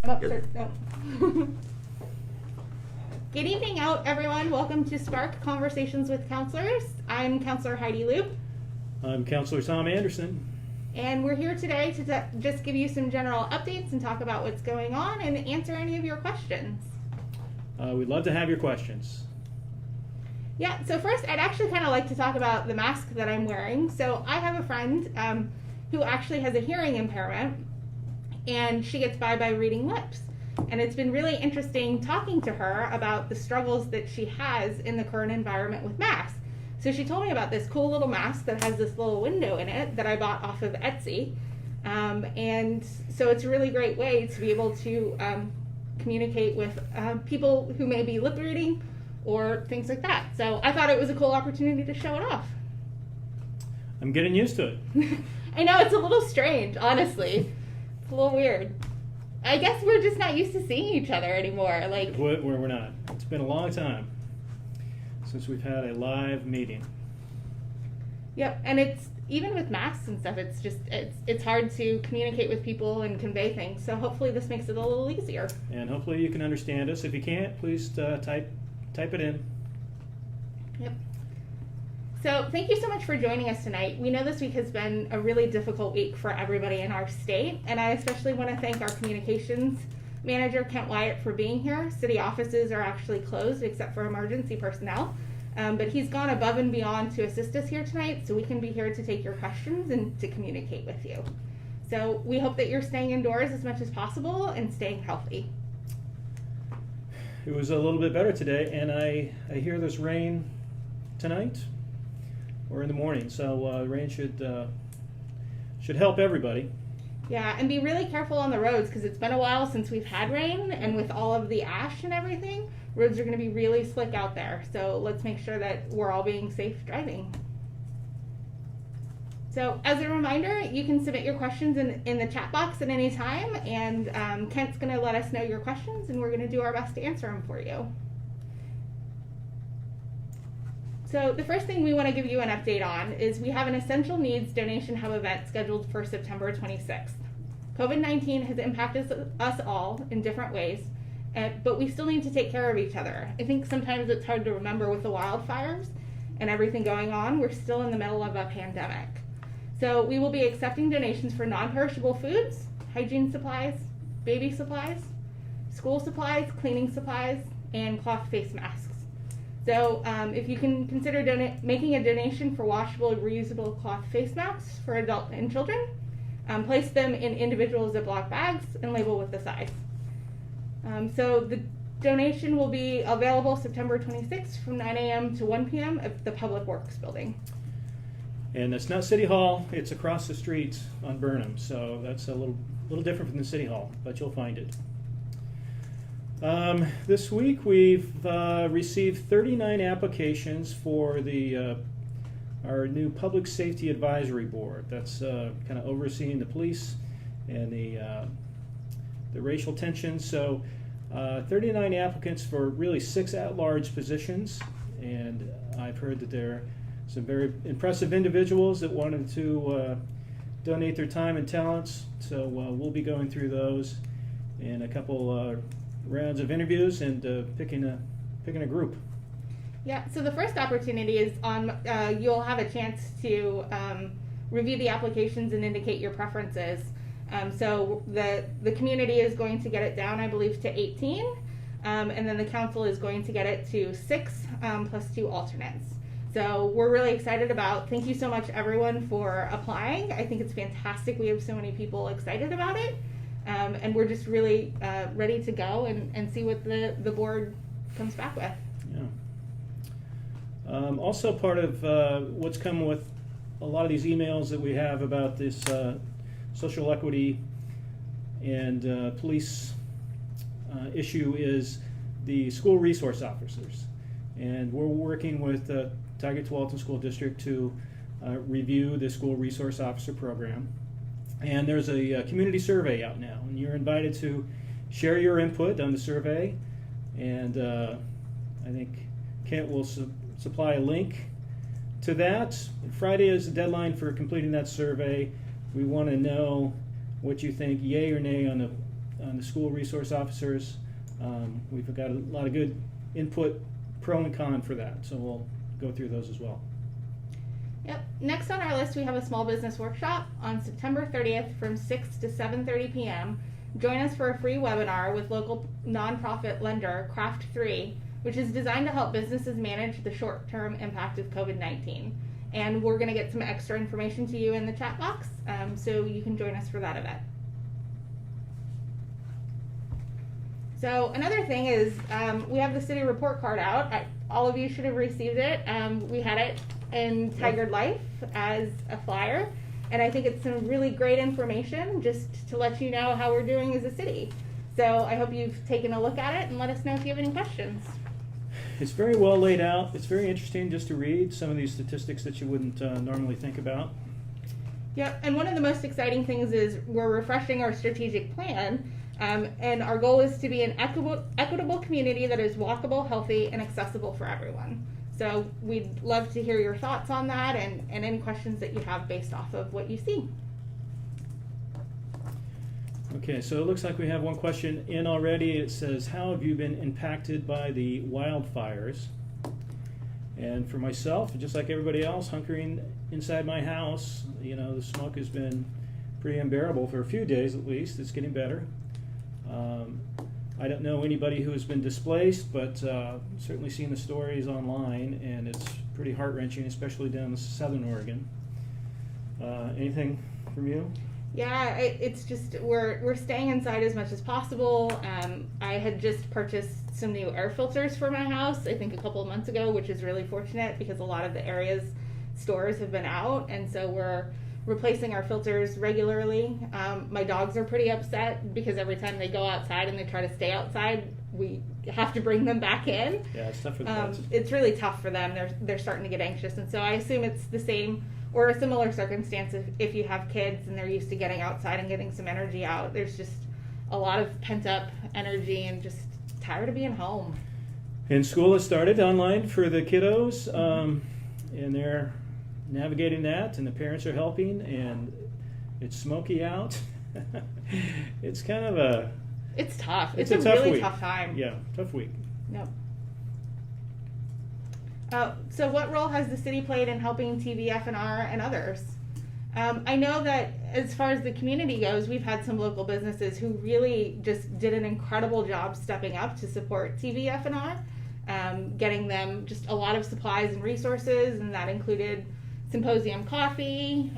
Good evening out, everyone. Welcome to Spark Conversations with Councilors. I'm Councilor Heidi Lueb. I'm Councilor Tom Anderson. And we're here today to just give you some general updates and talk about what's going on and answer any of your questions. We'd love to have your questions. Yeah, so first I'd actually kind of like to talk about the mask that I'm wearing. So I have a friend who actually has a hearing impairment, and she gets by reading lips. And it's been really interesting talking to her about the struggles that she has in the current environment with masks. So she told me about this cool little mask that has this little window in it that I bought off of Etsy. And so it's a really great way to be able to communicate with people who may be lip reading or things like that. So I thought it was a cool opportunity to show it off. I'm getting used to it. I know, it's a little strange, honestly. It's a little weird. I guess we're just not used to seeing each other anymore. Like We're not. It's been a long time since we've had a live meeting. Yep, and it's even with masks and stuff, it's hard to communicate with people and convey things. So hopefully this makes it a little easier. And hopefully you can understand us. If you can't, please type it in. Yep. So thank you so much for joining us tonight. We know this week has been a really difficult week for everybody in our state, and I especially want to thank our communications manager, Kent Wyatt, for being here. City offices are actually closed except for emergency personnel, but he's gone above and beyond to assist us here tonight so we can be here to take your questions and to communicate with you. So we hope that you're staying indoors as much as possible and staying healthy. It was a little bit better today, and I hear there's rain tonight or in the morning, so rain should help everybody. Yeah, and be really careful on the roads because it's been a while since we've had rain, and with all of the ash and everything, roads are going to be really slick out there. So let's make sure that we're all being safe driving. So as a reminder, you can submit your questions in the chat box at any time, and Kent's going to let us know your questions, and we're going to do our best to answer them for you. So the first thing we want to give you an update on is we have an Essential Needs Donation Hub event scheduled for September 26th. COVID-19 has impacted us all in different ways, but we still need to take care of each other. I think sometimes it's hard to remember with the wildfires and everything going on. We're still in the middle of a pandemic. So we will be accepting donations for non-perishable foods, hygiene supplies, baby supplies, school supplies, cleaning supplies, and cloth face masks. So if you can consider making a donation for washable, reusable cloth face masks for adults and children, place them in individual Ziploc bags and label with the size. So the donation will be available September 26th from 9 a.m. to 1 p.m. at the Public Works Building. And it's not City Hall, it's across the street on Burnham, so that's a little different from the City Hall, but you'll find it. This week we've received 39 applications for our new Public Safety Advisory Board. That's kind of overseeing the police and the racial tensions. So 39 applicants for really 6 at-large positions, and I've heard that there are some very impressive individuals that wanted to donate their time and talents. So we'll be going through those in a couple rounds of interviews and picking a group. Yeah, so the first opportunity is on, you'll have a chance to review the applications and indicate your preferences. So the community is going to get it down, I believe, to 18, and then the council is going to get it to 6 plus 2 alternates. So we're really excited thank you so much everyone for applying. I think it's fantastic. We have so many people excited about it. And we're just really ready to go and see what the board comes back with. Yeah. Also part of what's come with a lot of these emails that we have about this social equity and police issue is the school resource officers. And we're working with Tigard-Tualatin School District to review the school resource officer program. And there's a community survey out now, and you're invited to share your input on the survey. And I think Kent will supply a link to that. Friday is the deadline for completing that survey. We want to know what you think, yay or nay, on the the school resource officers. We've got a lot of good input, pro and con for that, so we'll go through those as well. Yep. Next on our list, we have a small business workshop on September 30th from 6 to 7:30 p.m. Join us for a free webinar with local nonprofit lender Craft3, which is designed to help businesses manage the short-term impact of COVID-19. And we're going to get some extra information to you in the chat box, so you can join us for that event. So another thing is we have the city report card out. All of you should have received it. We had it in Tigered Life as a flyer, and I think it's some really great information just to let you know how we're doing as a city. So I hope you've taken a look at it and let us know if you have any questions. It's very well laid out. It's very interesting just to read some of these statistics that you wouldn't normally think about. Yep, and one of the most exciting things is we're refreshing our strategic plan, and our goal is to be an equitable community that is walkable, healthy, and accessible for everyone. So we'd love to hear your thoughts on that and any questions that you have based off of what you see. Okay, so it looks like we have one question in already. It says, how have you been impacted by the wildfires? And for myself, just like everybody else, hunkering inside my house, you know, the smoke has been pretty unbearable for a few days at least. It's getting better. I don't know anybody who has been displaced, but certainly seen the stories online, and it's pretty heart-wrenching, especially down in southern Oregon. Anything from you? Yeah, it's just we're staying inside as much as possible. I had just purchased some new air filters for my house, I think a couple of months ago, which is really fortunate because a lot of the area's stores have been out, and so we're replacing our filters regularly. My dogs are pretty upset because every time they go outside and they try to stay outside, we have to bring them back in. Yeah, it's tough for the pets. It's really tough for them. They're starting to get anxious, and so I assume it's the same or a similar circumstance if you have kids and they're used to getting outside and getting some energy out. There's just a lot of pent up energy and just tired of being home. And school has started online for the kiddos, and they're navigating that, and the parents are helping, and it's smoky out. It's kind of it's tough. It's a a tough really week. tough time. Yeah, tough week. Yep. So what role has the city played in helping TVFNR and others? I know that as far as the community goes, we've had some local businesses who really just did an incredible job stepping up to support TVFNR, getting them just a lot of supplies and resources, and that included Symposium Coffee.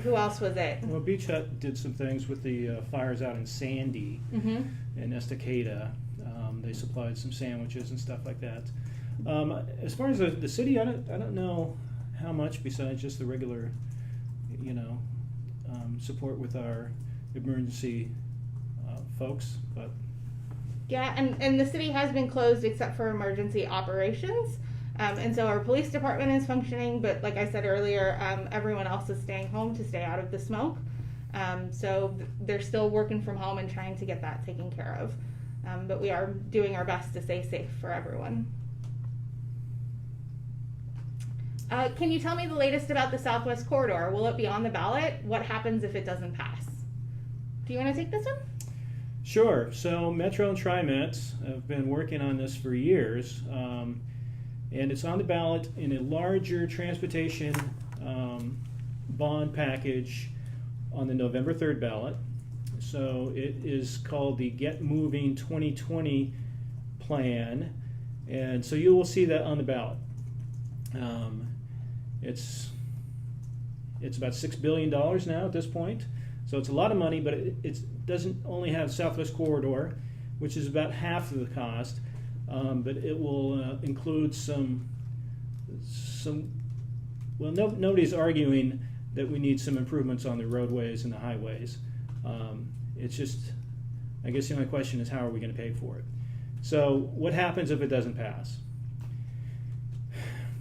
Who else was it? Well, Beach Hut did some things with the fires out in Sandy and Estacada. They supplied some sandwiches and stuff like that. As far as the city, I don't know how much besides just the regular, support with our emergency folks. But yeah, and the city has been closed except for emergency operations. And so our police department is functioning, but like I said earlier, everyone else is staying home to stay out of the smoke. So they're still working from home and trying to get that taken care of. But we are doing our best to stay safe for everyone. Can you tell me the latest about the Southwest Corridor? Will it be on the ballot? What happens if it doesn't pass? Do you want to take this one? Sure. So Metro and TriMet have been working on this for years. And it's on the ballot in a larger transportation bond package on the November 3rd ballot. So it is called the Get Moving 2020 plan, and so you will see that on the ballot. It's about $6 billion now at this point, so it's a lot of money, but it doesn't only have Southwest Corridor, which is about half of the cost. But it will include some. Well, nobody's arguing that we need some improvements on the roadways and the highways. It's just, I guess the only question is how are we going to pay for it? So what happens if it doesn't pass?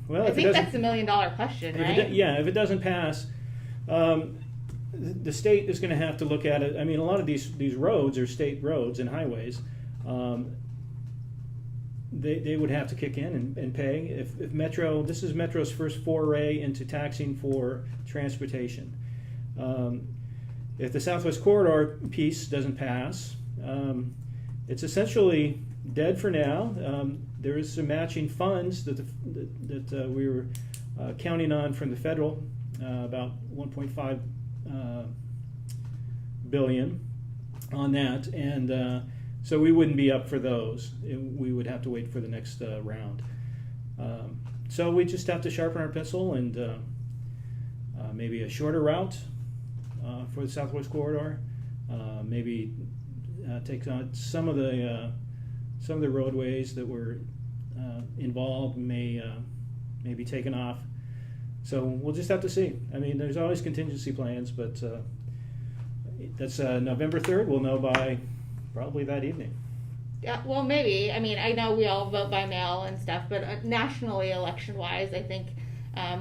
Well, I think that's the $1 million question, right? If it doesn't pass, the state is going to have to look at it. I mean, a lot of these roads are state roads and highways. They would have to kick in and pay. If Metro, this is Metro's first foray into taxing for transportation. if the Southwest Corridor piece doesn't pass, it's essentially dead for now. There is some matching funds that we were counting on from the federal, about 1.5 billion on that, and so we wouldn't be up for those. We would have to wait for the next round. So we just have to sharpen our pencil and maybe a shorter route for the Southwest Corridor. Maybe take on some of the roadways that were involved may be taken off. So we'll just have to see. I mean, there's always contingency plans, but that's November 3rd. We'll know by probably that evening. Yeah, well, maybe. I mean, I know we all vote by mail and stuff, but nationally, election-wise, I think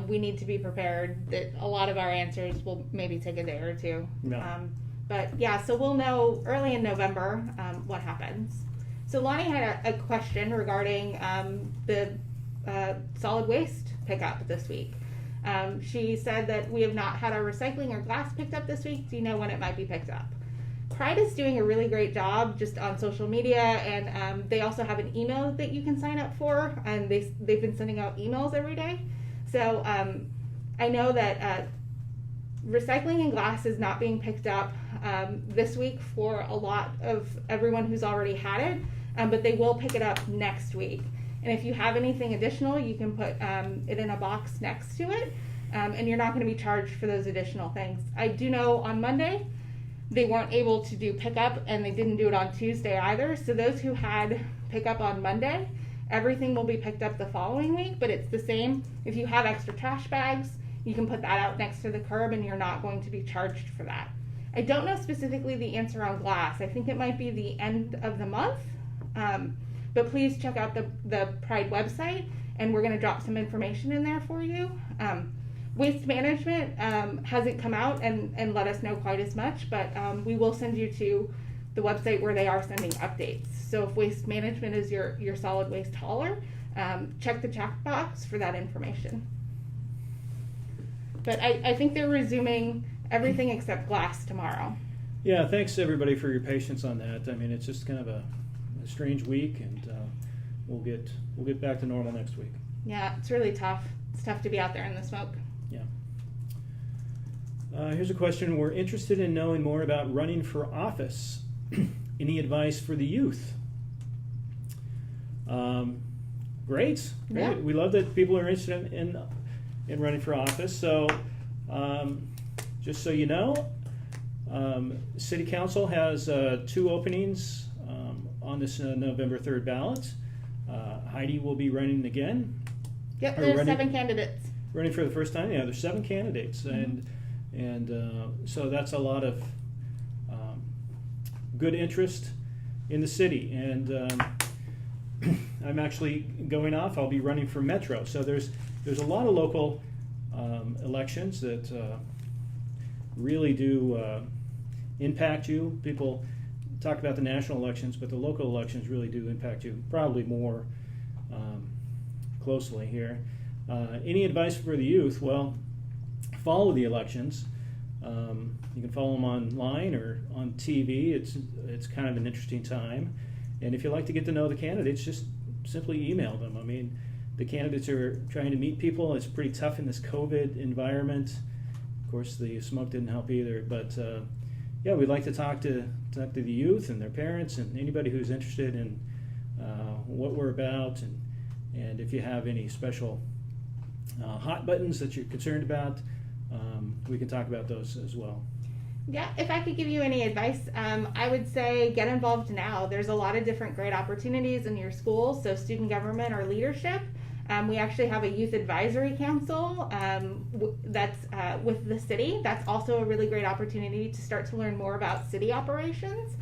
we need to be prepared that a lot of our answers will maybe take a day or two. Yeah. But yeah, so we'll know early in November what happens. So Lonnie had a question regarding the solid waste pickup this week. She said that we have not had our recycling or glass picked up this week. Do you know when it might be picked up? Pride is doing a really great job just on social media, and they also have an email that you can sign up for, and they've been sending out emails every day. So I know that recycling and glass is not being picked up this week for a lot of everyone who's already had it, but they will pick it up next week. And if you have anything additional, you can put it in a box next to it, and you're not going to be charged for those additional things. I do know on Monday they weren't able to do pickup, and they didn't do it on Tuesday either. So those who had pickup on Monday, everything will be picked up the following week, but it's the same. If you have extra trash bags, you can put that out next to the curb, and you're not going to be charged for that. I don't know specifically the answer on glass. I think it might be the end of the month, but please check out the Pride website, and we're going to drop some information in there for you. Waste management hasn't come out and let us know quite as much, but we will send you to the website where they are sending updates. So if waste management is your solid waste hauler, check the checkbox for that information. But I think they're resuming everything except glass tomorrow. Yeah, thanks everybody for your patience on that. I mean, it's just kind of a strange week, and we'll get back to normal next week. Yeah, it's really tough. It's tough to be out there in the smoke. Yeah. Here's a question. We're interested in knowing more about running for office. Any advice for the youth? Great. Yeah. We love that people are interested in running for office. So just so you know, City Council has 2 openings on this November 3rd ballot. Heidi will be running again. Yep, there's 7 candidates. Running for the first time. Yeah, there's 7 candidates, and so that's a lot of good interest in the city. And I'm actually going off. I'll be running for Metro. So there's a lot of local elections that really do impact you. People talk about the national elections, but the local elections really do impact you probably more closely here. Any advice for the youth? Well, follow the elections. You can follow them online or on TV. It's kind of an interesting time. And if you like to get to know the candidates, just simply email them. I mean, the candidates are trying to meet people. It's pretty tough in this COVID environment. Of course, the smoke didn't help either. But yeah, we'd like to talk to the youth and their parents and anybody who's interested in what we're about. And if you have any special hot buttons that you're concerned about, we can talk about those as well. Yeah, if I could give you any advice, I would say get involved now. There's a lot of different great opportunities in your school, so student government or leadership. We actually have a youth advisory council that's with the city. That's also a really great opportunity to start to learn more about city operations.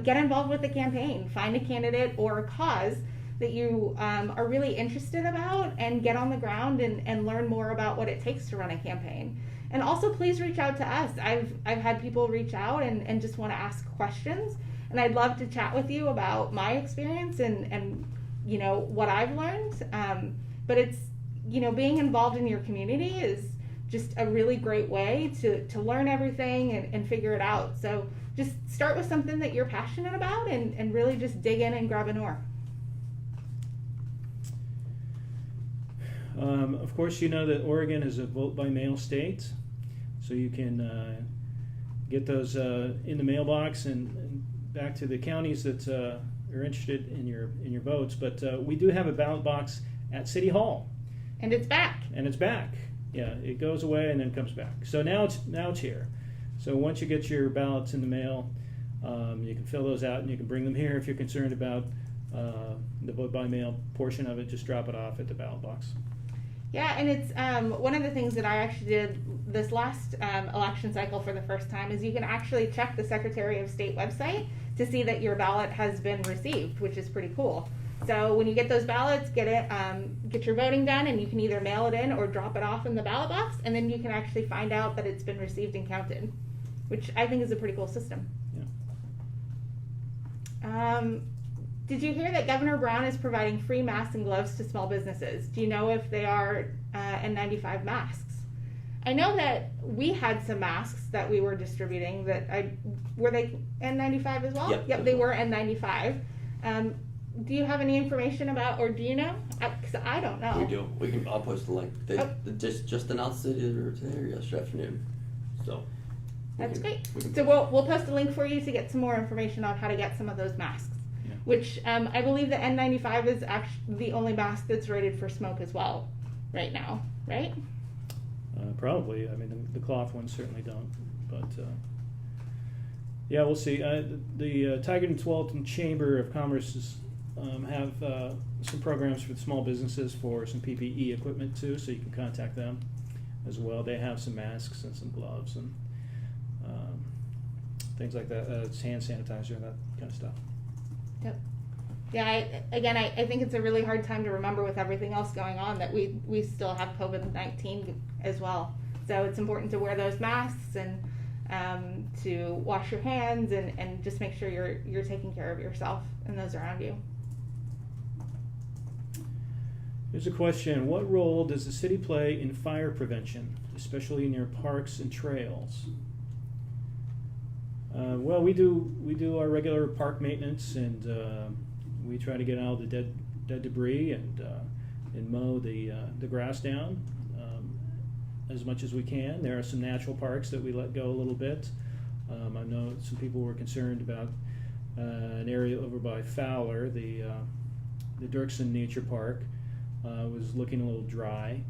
Get involved with the campaign. Find a candidate or a cause that you are really interested about, and get on the ground and learn more about what it takes to run a campaign. And also, please reach out to us. I've had people reach out and just want to ask questions, and I'd love to chat with you about my experience and you know what I've learned. But it's, you know, being involved in your community is just a really great way to learn everything and figure it out. So just start with something that you're passionate about and really just dig in and grab an oar. Of course, you know that Oregon is a vote-by-mail state, so you can get those in the mailbox and back to the counties that are interested in your votes. But we do have a ballot box at City Hall. And it's back. And it's back. Yeah, it goes away and then comes back. So now it's here. So once you get your ballots in the mail, you can fill those out and you can bring them here. If you're concerned about the vote-by-mail portion of it, just drop it off at the ballot box. Yeah, and it's one of the things that I actually did this last election cycle for the first time is you can actually check the Secretary of State website to see that your ballot has been received, which is pretty cool. So when you get those ballots, get your voting done, and you can either mail it in or drop it off in the ballot box, and then you can actually find out that it's been received and counted, which I think is a pretty cool system. Yeah. Did you hear that Governor Brown is providing free masks and gloves to small businesses? Do you know if they are N95 masks? I know that we had some masks that we were distributing were they N95 as well? Yep, they were N95. Do you have any information about, or do you know? Because I don't know. We do. I'll post the link. They just announced it either today or yesterday afternoon. So. That's great. So we'll post a link for you to get some more information on how to get some of those masks. Yeah. Which I believe the N95 is actually the only mask that's rated for smoke as well, right now, right? Probably. I mean, the cloth ones certainly don't. But yeah, we'll see. The Tigard & Tualatin Chamber of Commerce have some programs for the small businesses for some PPE equipment too, so you can contact them as well. They have some masks and some gloves and things like that. It's hand sanitizer and that kind of stuff. Yep. Yeah, I think it's a really hard time to remember with everything else going on that we still have COVID-19 as well. So it's important to wear those masks and to wash your hands and just make sure you're taking care of yourself and those around you. Here's a question. What role does the city play in fire prevention, especially near parks and trails? Well, we do our regular park maintenance, and we try to get all the dead debris and mow the grass down as much as we can. There are some natural parks that we let go a little bit. I know some people were concerned about an area over by Fowler, the Dirksen Nature Park. Was looking a little dry.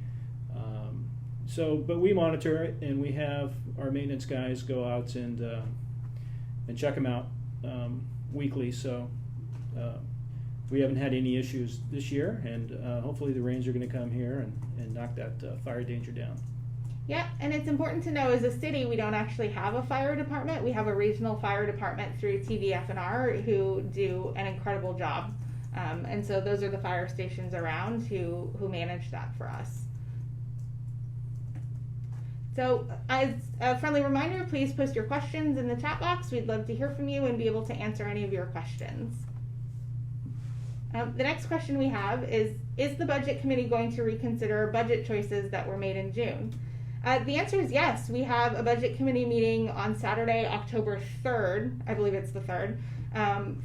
But we monitor it, and we have our maintenance guys go out and check them out weekly. So we haven't had any issues this year, and hopefully the rains are going to come here and knock that fire danger down. Yeah, and it's important to know as a city we don't actually have a fire department. We have a regional fire department through TVFNR who do an incredible job. And so those are the fire stations around who manage that for us. So as a friendly reminder, please post your questions in the chat box. We'd love to hear from you and be able to answer any of your questions. The next question we have is the Budget Committee going to reconsider budget choices that were made in June? The answer is yes. We have a Budget Committee meeting on Saturday, October 3rd. I believe it's the 3rd.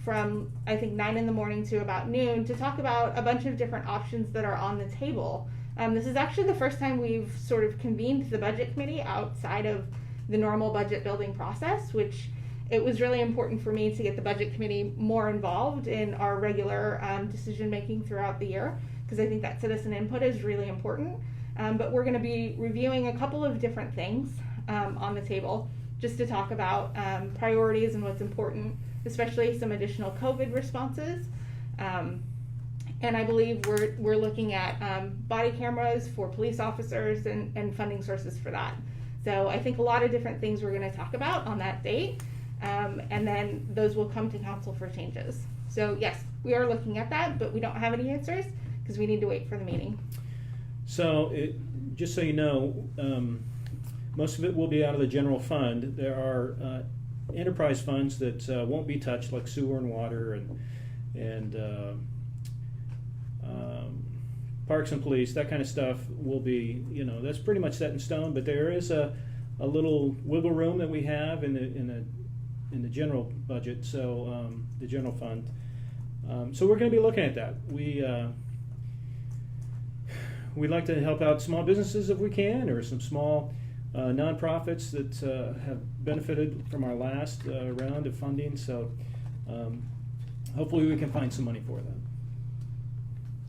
From I think 9 in the morning to about noon to talk about a bunch of different options that are on the table. This is actually the first time we've sort of convened the budget committee outside of the normal budget building process, which it was really important for me to get the budget committee more involved in our regular decision making throughout the year, because I think that citizen input is really important. But we're going to be reviewing a couple of different things on the table just to talk about priorities and what's important, especially some additional COVID responses. And I believe we're looking at body cameras for police officers and funding sources for that. So I think a lot of different things we're going to talk about on that date, and then those will come to council for changes. So yes, we are looking at that, but we don't have any answers because we need to wait for the meeting. So just so you know, most of it will be out of the general fund. There are enterprise funds that won't be touched, like sewer and water and Parks and Police, that kind of stuff will be, that's pretty much set in stone, but there is a little wiggle room that we have in the general budget, so the general fund. So we're going to be looking at that. We'd like to help out small businesses if we can, or some small nonprofits that have benefited from our last round of funding. So hopefully we can find some money for them.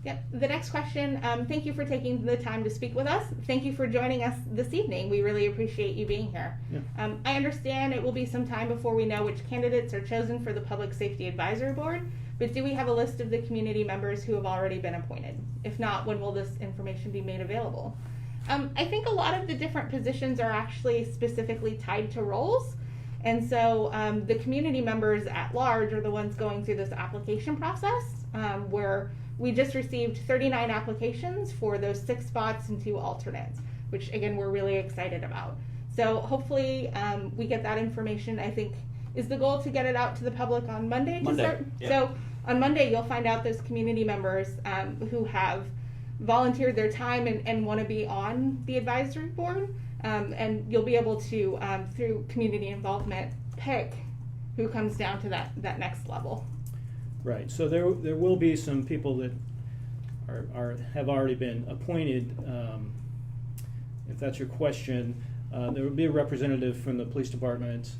Yep. The next question, thank you for taking the time to speak with us. Thank you for joining us this evening. We really appreciate you being here. Yeah. I understand it will be some time before we know which candidates are chosen for the Public Safety Advisory Board, but do we have a list of the community members who have already been appointed? If not, when will this information be made available? I think a lot of the different positions are actually specifically tied to roles. And so the community members at large are the ones going through this application process, where we just received 39 applications for those 6 spots and 2 alternates, which again, we're really excited about. So hopefully we get that information. I think is the goal to get it out to the public on Monday to start. Yeah. So on Monday, you'll find out those community members who have volunteered their time and want to be on the advisory board. And you'll be able to, through community involvement, pick who comes down to that next level. Right. So there will be some people that have already been appointed. If that's your question, there will be a representative from the police department.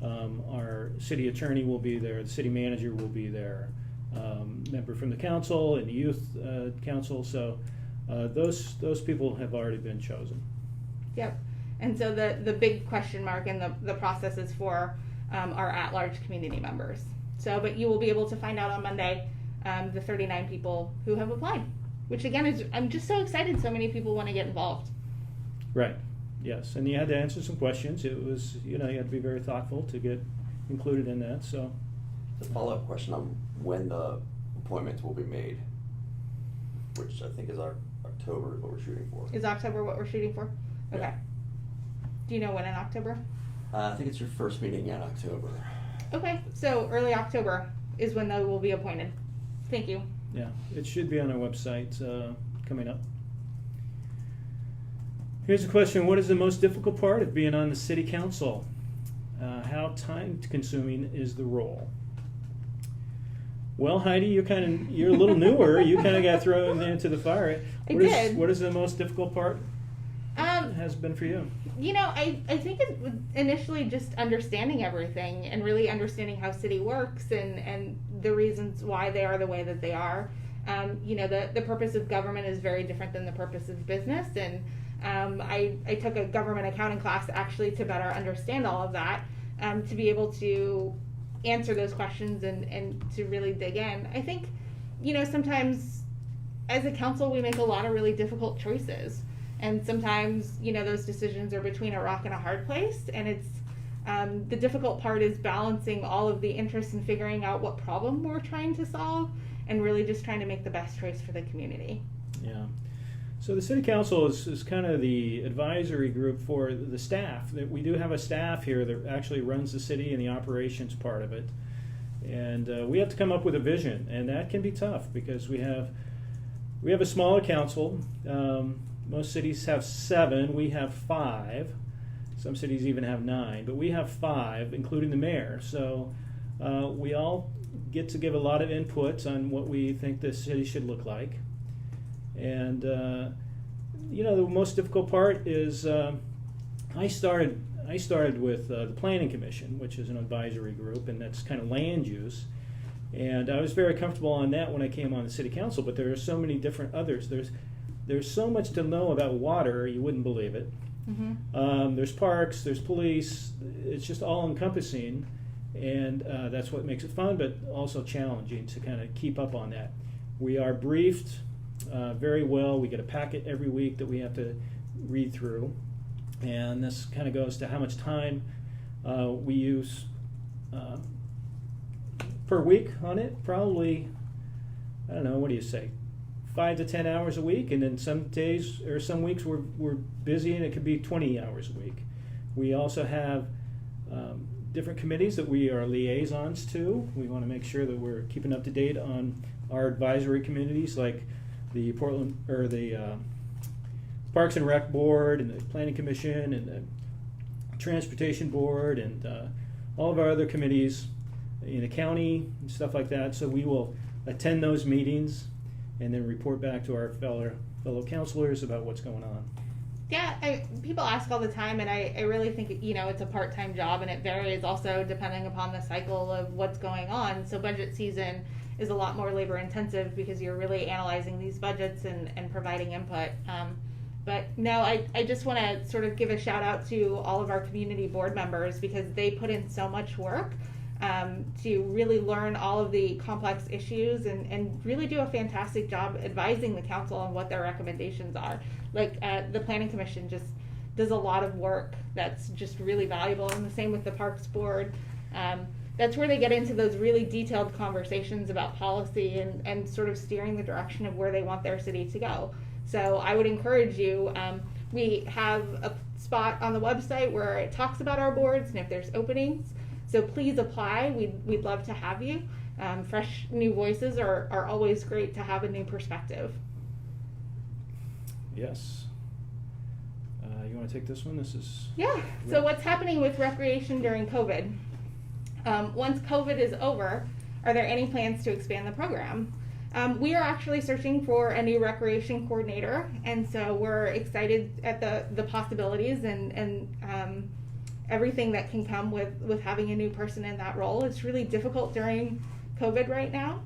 Our city attorney will be there. The city manager will be there. Member from the council and the youth council. So those people have already been chosen. Yep. And so the big question mark in the process is for our at-large community members. So, but you will be able to find out on Monday the 39 people who have applied, which again I'm just so excited so many people want to get involved. Right. Yes. And you had to answer some questions. It was, you had to be very thoughtful to get included in that. So, The follow-up question on when the appointments will be made, which I think is October is what we're shooting for. Is October what we're shooting for? Okay. Yeah. Do you know when in October? I think it's your first meeting in October. Okay, so early October is when they will be appointed. Thank you. yeah, it should be on our website coming up. Here's a question. What is the most difficult part of being on the city council? How time-consuming is the role? Well, Heidi, you're a little newer. You kind of got thrown into the fire. What is the most difficult part has been for you? I think it was initially just understanding everything and really understanding how city works and the reasons why they are the way that they are. The purpose of government is very different than the purpose of business, and I took a government accounting class actually to better understand all of that, to be able to answer those questions and to really dig in. I think, sometimes as a council we make a lot of really difficult choices. And sometimes, those decisions are between a rock and a hard place. And it's the difficult part is balancing all of the interests and figuring out what problem we're trying to solve and really just trying to make the best choice for the community. Yeah. So the city council is kind of the advisory group for the staff. We do have a staff here that actually runs the city and the operations part of it. And we have to come up with a vision. And that can be tough because we have a smaller council. Most cities have 7. We have 5. Some cities even have 9, but we have 5, including the mayor. So we all get to give a lot of input on what we think the city should look like. And the most difficult part is I started with the Planning Commission, which is an advisory group, and that's kind of land use. And I was very comfortable on that when I came on the city council. But there are so many different others. There's so much to know about water, you wouldn't believe it. Mm-hmm. There's parks, there's police. It's just all encompassing, and that's what makes it fun, but also challenging to kind of keep up on that. We are briefed very well. We get a packet every week that we have to read through, and this kind of goes to how much time we use per week on it. Probably, I don't know, what do you say? 5 to 10 hours a week, and then some days or some weeks we're busy and it could be 20 hours a week. We also have different committees that we are liaisons to. We want to make sure that we're keeping up to date on our advisory committees like the Parks and Rec Board and the Planning Commission and the Transportation Board and all of our other committees in the county and stuff like that. So we will attend those meetings and then report back to our fellow councilors about what's going on. Yeah, people ask all the time, and I really think, it's a part-time job, and it varies also depending upon the cycle of what's going on. So budget season is a lot more labor intensive because you're really analyzing these budgets and providing input. But no, I just want to sort of give a shout out to all of our community board members because they put in so much work to really learn all of the complex issues and really do a fantastic job advising the council on what their recommendations are. Like the Planning Commission just does a lot of work that's just really valuable, and the same with the Parks Board. That's where they get into those really detailed conversations about policy and sort of steering the direction of where they want their city to go. So I would encourage you, we have a spot on the website where it talks about our boards and if there's openings. So please apply. We'd love to have you. Fresh new voices are always great to have a new perspective. Yes. You want to take this one? This is... Yeah. So what's happening with recreation during COVID? Once COVID is over, are there any plans to expand the program? We are actually searching for a new recreation coordinator, and so we're excited at the possibilities and everything that can come with having a new person in that role. It's really difficult during COVID right now,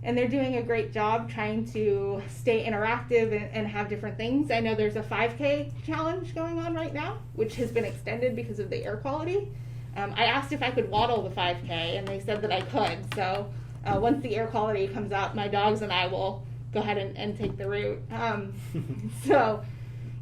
and they're doing a great job trying to stay interactive and have different things. I know there's a 5K challenge going on right now, which has been extended because of the air quality. I asked if I could waddle the 5K, and they said that I could. So once the air quality comes out, my dogs and I will go ahead and take the route. So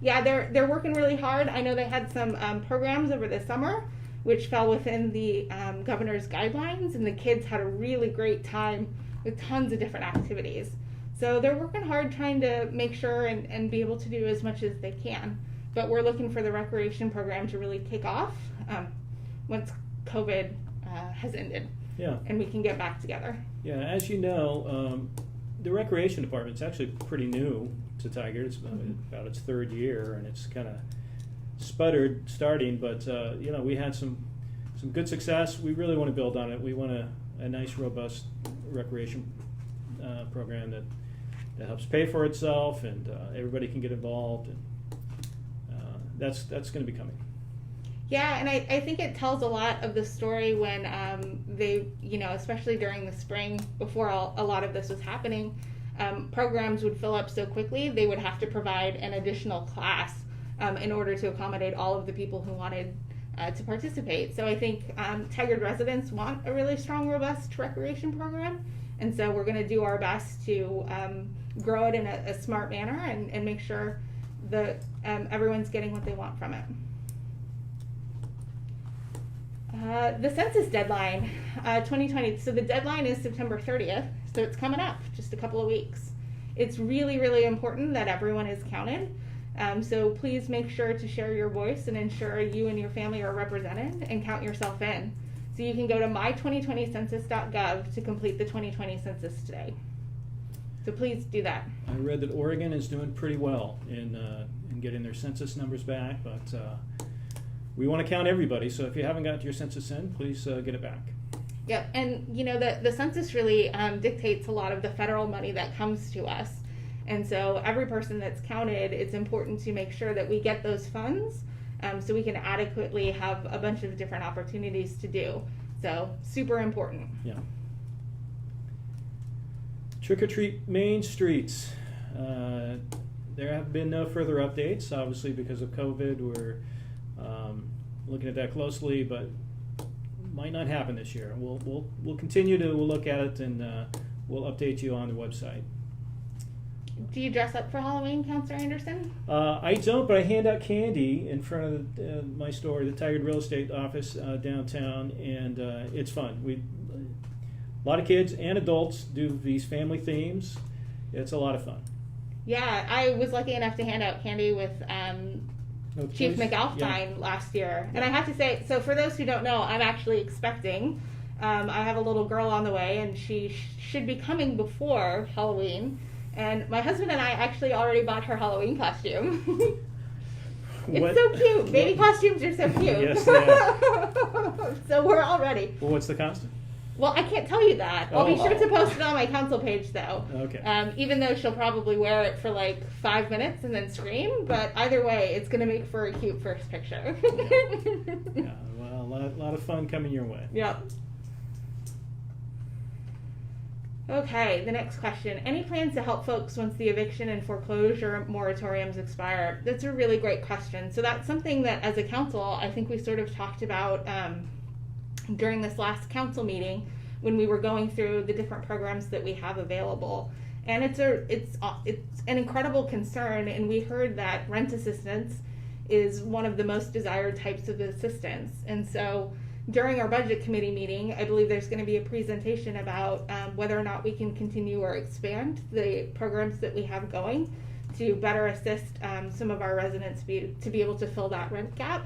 yeah, they're working really hard. I know they had some programs over the summer, which fell within the governor's guidelines, and the kids had a really great time with tons of different activities. So they're working hard trying to make sure and be able to do as much as they can. But we're looking for the recreation program to really take off once COVID has ended. Yeah. And we can get back together. Yeah, as you know, the recreation department's actually pretty new to Tigard. It's about its third year, and it's kind of sputtered starting, but we had some good success. We really want to build on it. We want a nice, robust recreation program that helps pay for itself, and everybody can get involved, and that's going to be coming. Yeah, and I think it tells a lot of the story when they, especially during the spring before a lot of this was happening, programs would fill up so quickly they would have to provide an additional class in order to accommodate all of the people who wanted to participate. So I think Tigard residents want a really strong, robust recreation program, and so we're going to do our best to grow it in a smart manner and make sure that everyone's getting what they want from it. The census deadline, 2020. So the deadline is September 30th, so it's coming up, just a couple of weeks. It's really, really important that everyone is counted. So please make sure to share your voice and ensure you and your family are represented and count yourself in. So you can go to my2020census.gov to complete the 2020 census today. So please do that. I read that Oregon is doing pretty well in getting their census numbers back, but we want to count everybody, so if you haven't got your census in, please get it back. Yep, and the census really dictates a lot of the federal money that comes to us. And so every person that's counted, it's important to make sure that we get those funds so we can adequately have a bunch of different opportunities to do. So super important. Yeah. Trick or Treat Main Streets. There have been no further updates, obviously because of COVID. We're looking at that closely, but might not happen this year. We'll continue to look at it, and we'll update you on the website. Do you dress up for Halloween, Councilor Anderson? I don't, but I hand out candy in front of my store, the Tigard Real Estate office downtown, and it's fun. A lot of kids and adults do these family themes. It's a lot of fun. Yeah, I was lucky enough to hand out candy with Chief McAlpine last year. And I have to say, so for those who don't know, I'm actually expecting. I have a little girl on the way, and she should be coming before Halloween. And my husband and I actually already bought her Halloween costume. It's What- so cute. Baby costumes are so cute. Yes, they are. So we're all ready. Well, what's the costume? Well, I can't tell you that. I'll be Oh. sure to post it on my council page, though. Okay. Even though she'll probably wear it for like 5 minutes and then scream, but either way, it's going to make for a cute first picture. Yeah, well, a lot of fun coming your way. Yep. Okay, the next question. Any plans to help folks once the eviction and foreclosure moratoriums expire? That's a really great question. So that's something that as a council, I think we sort of talked about during this last council meeting when we were going through the different programs that we have available. And it's an incredible concern, and we heard that rent assistance is one of the most desired types of assistance. And so during our budget committee meeting, I believe there's going to be a presentation about whether or not we can continue or expand the programs that we have going to better assist some of our residents to be able to fill that rent gap.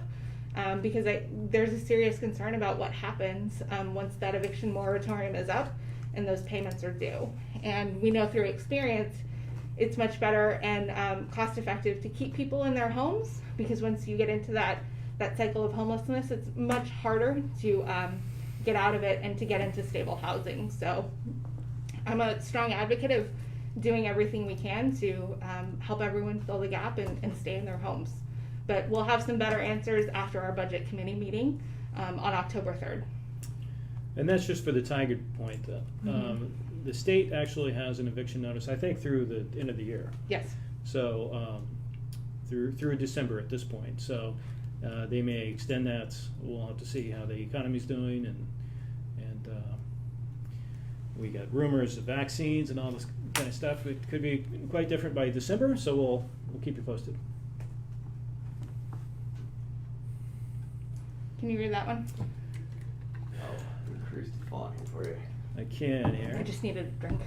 Because there's a serious concern about what happens once that eviction moratorium is up and those payments are due. And we know through experience, it's much better and cost effective to keep people in their homes, because once you get into that cycle of homelessness, it's much harder to get out of it and to get into stable housing. So I'm a strong advocate of doing everything we can to help everyone fill the gap and stay in their homes. But we'll have some better answers after our budget committee meeting on October 3rd. And that's just for the Tiger Point. The state actually has an eviction notice, I think, through the end of the year. Yes. So through December at this point. So they may extend that. We'll have to see how the economy's doing, and we got rumors of vaccines and all this kind of stuff. It could be quite different by December. So we'll keep you posted. Can you read that one? Oh, increase the font for you. I can here. I just needed a drink.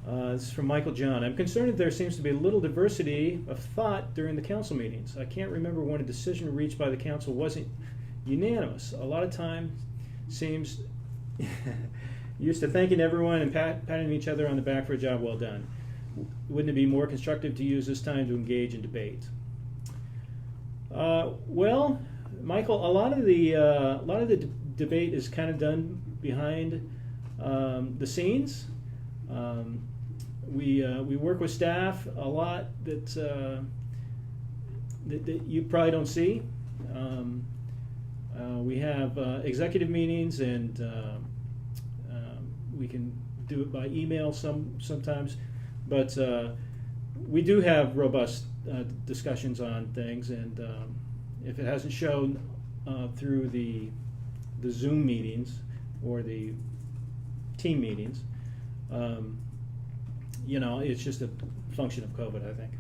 This is from Michael John. I'm concerned that there seems to be little diversity of thought during the council meetings. I can't remember when a decision reached by the council wasn't unanimous. A lot of time seems used to thanking everyone and patting each other on the back for a job well done. Wouldn't it be more constructive to use this time to engage in debate? Well, Michael, a lot of the debate is kind of done behind the scenes. We work with staff a lot that you probably don't see. We have executive meetings, and we can do it by email sometimes, but we do have robust discussions on things, and if it hasn't shown through the Zoom meetings or the team meetings, it's just a function of COVID, I think.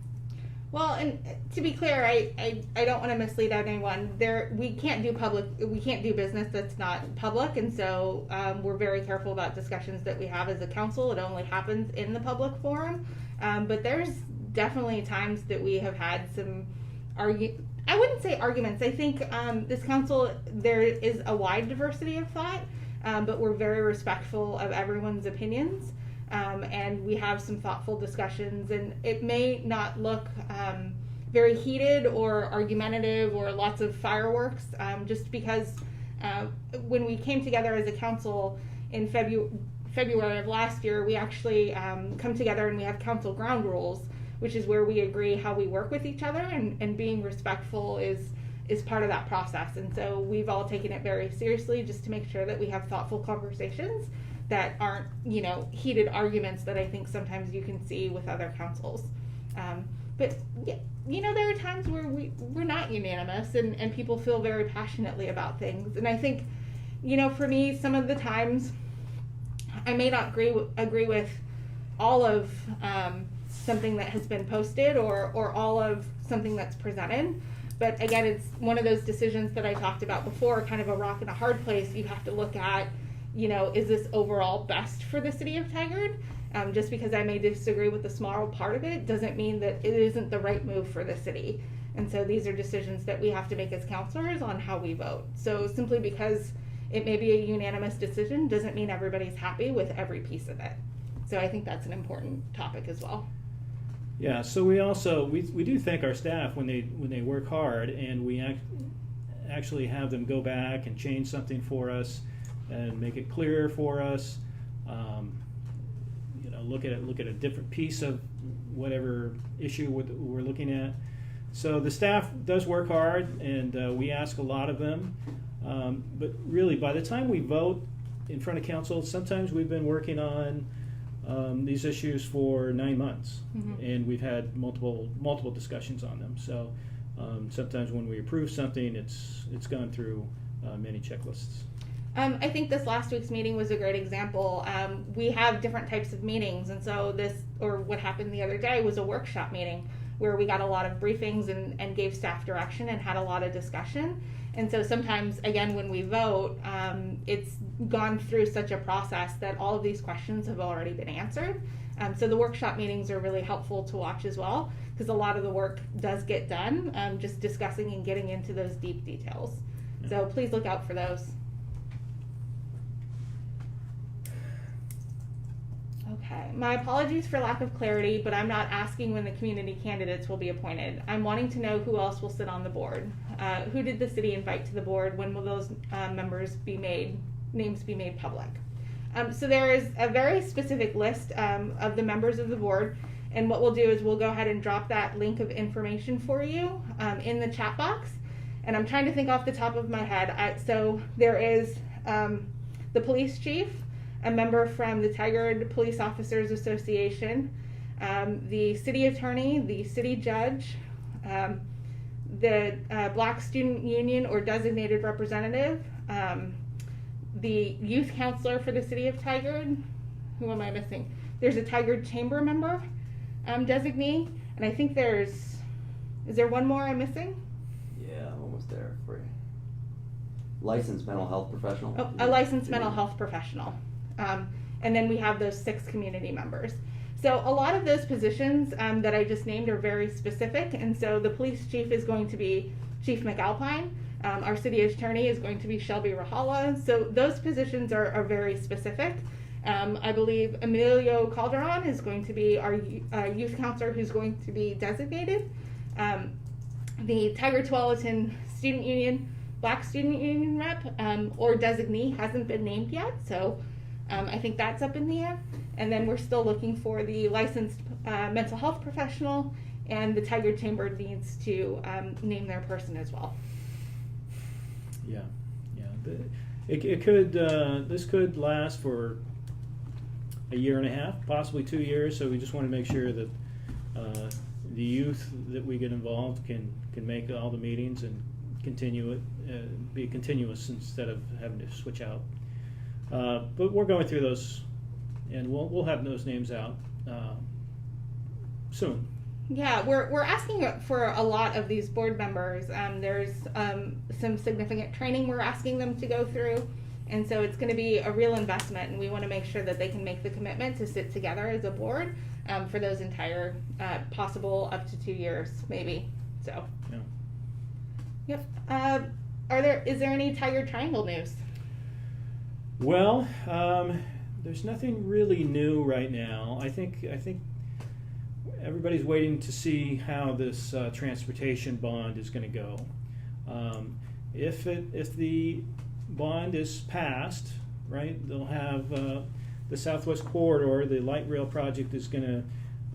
Well, and to be clear, I don't want to mislead anyone. We can't do business that's not public, and so we're very careful about discussions that we have as a council. It only happens in the public forum, but there's definitely times that we have had some I wouldn't say arguments. I think this council, there is a wide diversity of thought, but we're very respectful of everyone's opinions. And we have some thoughtful discussions, and it may not look very heated or argumentative or lots of fireworks, just because when we came together as a council in February of last year, we actually come together and we have council ground rules, which is where we agree how we work with each other, and being respectful is part of that process. And so we've all taken it very seriously, just to make sure that we have thoughtful conversations that aren't, heated arguments that I think sometimes you can see with other councils. But there are times where we're not unanimous, and people feel very passionately about things. And I think, for me, some of the times I may not agree with all of something that has been posted or all of something that's presented. But again, it's one of those decisions that I talked about before, kind of a rock and a hard place. You have to look at, is this overall best for the city of Tigard? Just because I may disagree with a small part of it doesn't mean that it isn't the right move for the city. And so these are decisions that we have to make as councilors on how we vote. So simply because it may be a unanimous decision doesn't mean everybody's happy with every piece of it. So I think that's an important topic as well. Yeah, so we also, we do thank our staff when they work hard, and we actually have them go back and change something for us and make it clearer for us. Look at a different piece of whatever issue we're looking at. So the staff does work hard, and we ask a lot of them. But really, by the time we vote in front of council, sometimes we've been working on these issues for 9 months, and we've had multiple discussions on them. So sometimes when we approve something, it's gone through many checklists. I think this last week's meeting was a great example. We have different types of meetings, and so what happened the other day was a workshop meeting where we got a lot of briefings and gave staff direction and had a lot of discussion. And so sometimes, again, when we vote, it's gone through such a process that all of these questions have already been answered. So the workshop meetings are really helpful to watch as well, because a lot of the work does get done, just discussing and getting into those deep details. Yeah. So please look out for those. Okay, my apologies for lack of clarity, but I'm not asking when the community candidates will be appointed. I'm wanting to know who else will sit on the board. Who did the city invite to the board? When will those names be made public? So there is a very specific list of the members of the board, and what we'll do is we'll go ahead and drop that link of information for you in the chat box. And I'm trying to think off the top of my head. So there is the police chief, a member from the Tigard Police Officers Association, the city attorney, the city judge, the Black Student Union or designated representative, the youth counselor for the city of Tigard. Who am I missing? There's a Tigard Chamber member designee, and I think is there one more I'm missing? Yeah, I'm almost there for you. Licensed mental health professional. Oh, a licensed mental health professional. And then we have those 6 community members. So a lot of those positions that I just named are very specific, and so the police chief is going to be Chief McAlpine. Our city attorney is going to be Shelby Rahala. So those positions are very specific. I believe Emilio Calderon is going to be our youth counselor who's going to be designated. The Tigard-Tualatin Student Union, Black Student Union rep or designee hasn't been named yet, so I think that's up in the air. And then we're still looking for the licensed mental health professional, and the Tigard Chamber needs to name their person as well. Yeah. It could this could last for a year and a half, possibly 2 years. So we just want to make sure that the youth that we get involved can make all the meetings and continue it, be continuous instead of having to switch out. But we're going through those, and we'll have those names out soon. Yeah, we're asking for a lot of these board members. There's some significant training we're asking them to go through, and so it's going to be a real investment, and we want to make sure that they can make the commitment to sit together as a board for those entire possible up to 2 years, maybe. So. Yeah. Yep. Is there any Tigard Triangle news? Well, there's nothing really new right now. I think everybody's waiting to see how this transportation bond is going to go. If the bond is passed, right, they'll have the Southwest Corridor. The light rail project is going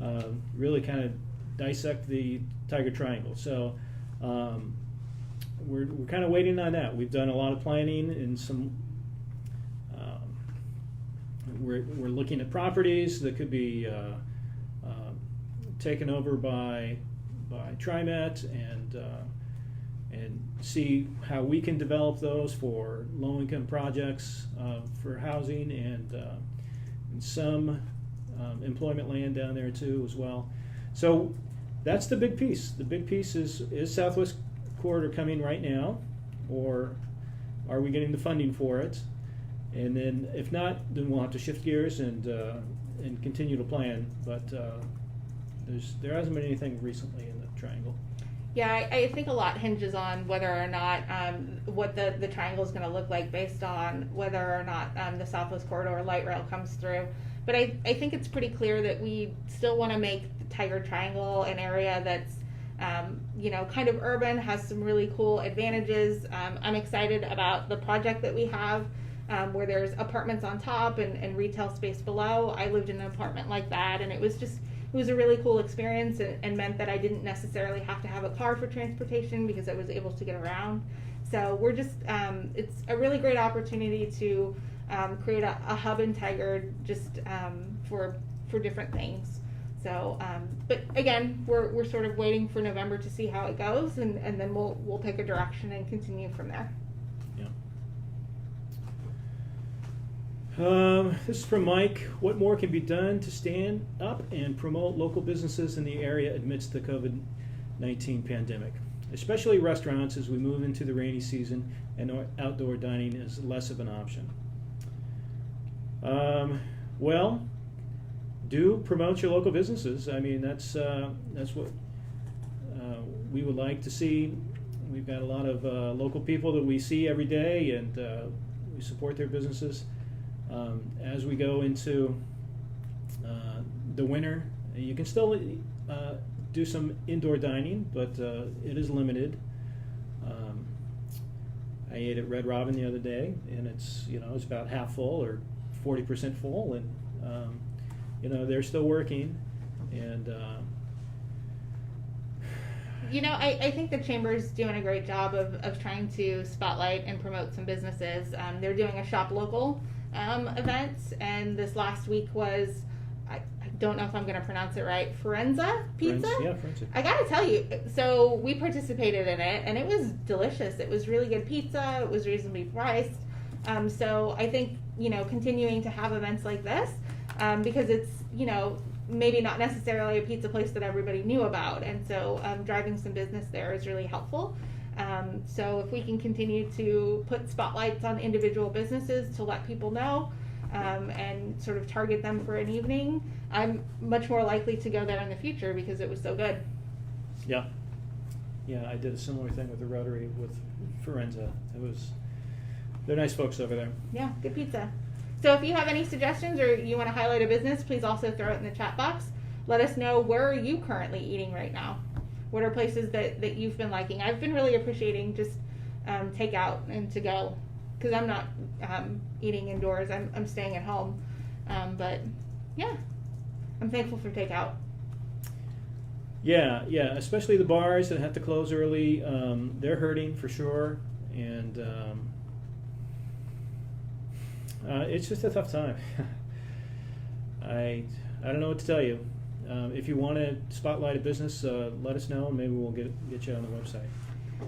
to really kind of dissect the Tigard Triangle. So we're kind of waiting on that. We've done a lot of planning and some. We're looking at properties that could be taken over by TriMet and see how we can develop those for low-income projects for housing and some employment land down there too as well. So that's the big piece. The big piece is Southwest Corridor coming right now, or are we getting the funding for it? And then, if not, then we'll have to shift gears and continue to plan. But there hasn't been anything recently in the triangle. Yeah, I think a lot hinges on whether or not what the triangle is going to look like based on whether or not the Southwest Corridor light rail comes through. But I think it's pretty clear that we still want to make the Tiger Triangle an area that's kind of urban, has some really cool advantages. I'm excited about the project that we have where there's apartments on top and retail space below. I lived in an apartment like that, and it was a really cool experience and meant that I didn't necessarily have to have a car for transportation because I was able to get around. So we're just, it's a really great opportunity to create a hub in Tiger just for different things. So, but again, we're sort of waiting for November to see how it goes, and then we'll take a direction and continue from there. This is from Mike. What more can be done to stand up and promote local businesses in the area amidst the COVID-19 pandemic, especially restaurants as we move into the rainy season and outdoor dining is less of an option? Well, do promote your local businesses. I mean, that's what we would like to see. We've got a lot of local people that we see every day, and we support their businesses. As we go into the winter, you can still do some indoor dining, but it is limited. I ate at Red Robin the other day, and it's about half full or 40% full, and they're still working. And I think the Chamber's doing a great job of trying to spotlight and promote some businesses. They're doing a shop local events, and this last week was, I don't know if I'm going to pronounce it right, Forenza Pizza? Forenza. I got to tell you, so we participated in it, and it was delicious. It was really good pizza. It was reasonably priced. So I think, continuing to have events like this, because it's, maybe not necessarily a pizza place that everybody knew about, and so driving some business there is really helpful. So if we can continue to put spotlights on individual businesses to let people know and sort of target them for an evening, I'm much more likely to go there in the future because it was so good. Yeah, I did a similar thing with the Rotary with Forenza. They're nice folks over there. Yeah, good pizza. So if you have any suggestions or you want to highlight a business, please also throw it in the chat box. Let us know, where are you currently eating right now? What are places that you've been liking? I've been really appreciating just takeout and to go, because I'm not eating indoors. I'm staying at home. But yeah, I'm thankful for takeout. Yeah, especially the bars that have to close early. They're hurting for sure, and it's just a tough time. I don't know what to tell you. If you want to spotlight a business, let us know, and maybe we'll get you on the website.